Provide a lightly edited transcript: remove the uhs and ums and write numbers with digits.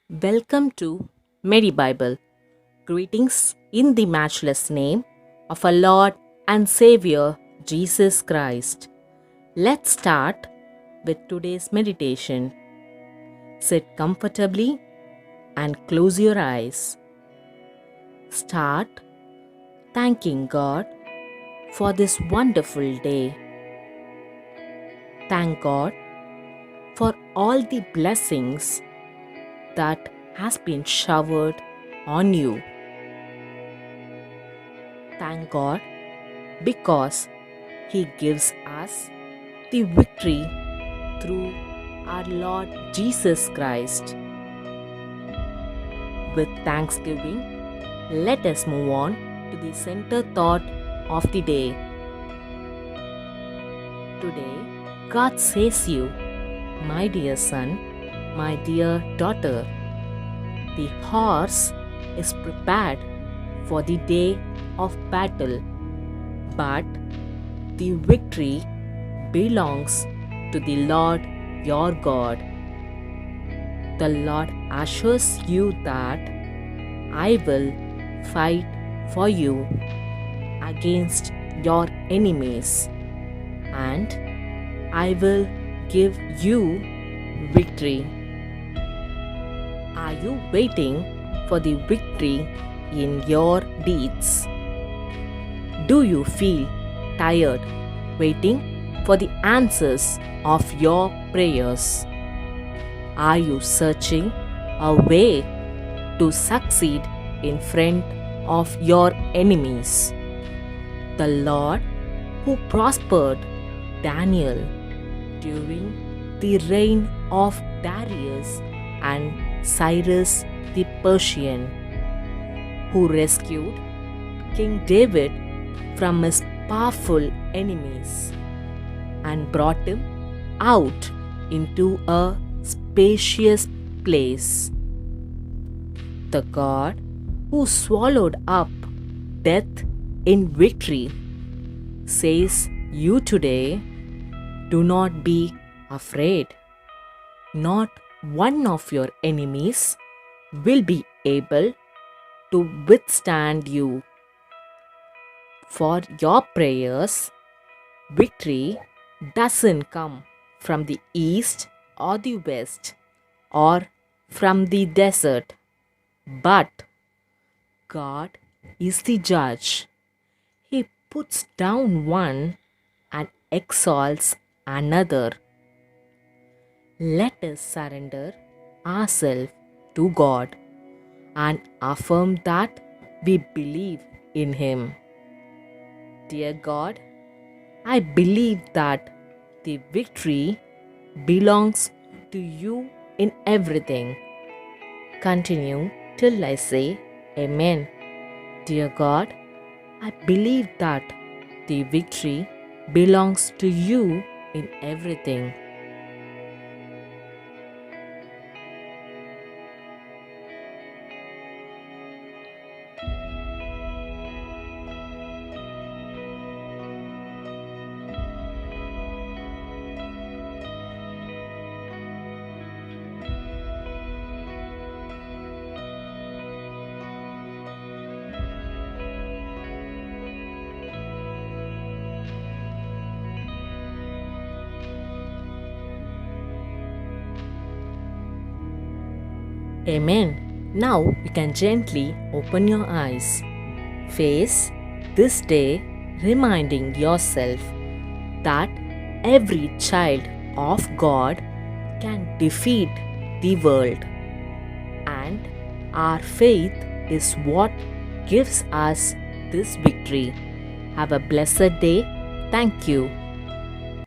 Welcome to Mary Bible. Greetings in the matchless name of our Lord and Savior Jesus Christ. Let's start with today's meditation. Sit comfortably and close your eyes. Start thanking God for this wonderful day. Thank God for all the blessings that has been showered on you. Thank God because He gives us the victory through our Lord Jesus Christ. With thanksgiving, let us move on to the center thought of the day. Today, God says you, my dear son, my dear daughter, the horse is prepared for the day of battle, but the victory belongs to the Lord your God. The Lord assures you that I will fight for you against your enemies, and I will give you victory. Are you waiting for the victory in your deeds? Do you feel tired waiting for the answers of your prayers? Are you searching a way to succeed in front of your enemies? The Lord who prospered Daniel during the reign of Darius and Cyrus the Persian, who rescued King David from his powerful enemies and brought him out into a spacious place. The God who swallowed up death in victory says you today, do not be afraid. Not one of your enemies will be able to withstand you. For your prayers, victory doesn't come from the east or the west or from the desert, but God is the judge. He puts down one and exalts another. Let us surrender ourselves to God and affirm that we believe in Him. Dear God, I believe that the victory belongs to you in everything. Continue till I say Amen. Dear God, I believe that the victory belongs to you in everything. Amen. Now you can gently open your eyes. Face this day, reminding yourself that every child of God can defeat the world, and our faith is what gives us this victory. Have a blessed day. Thank you.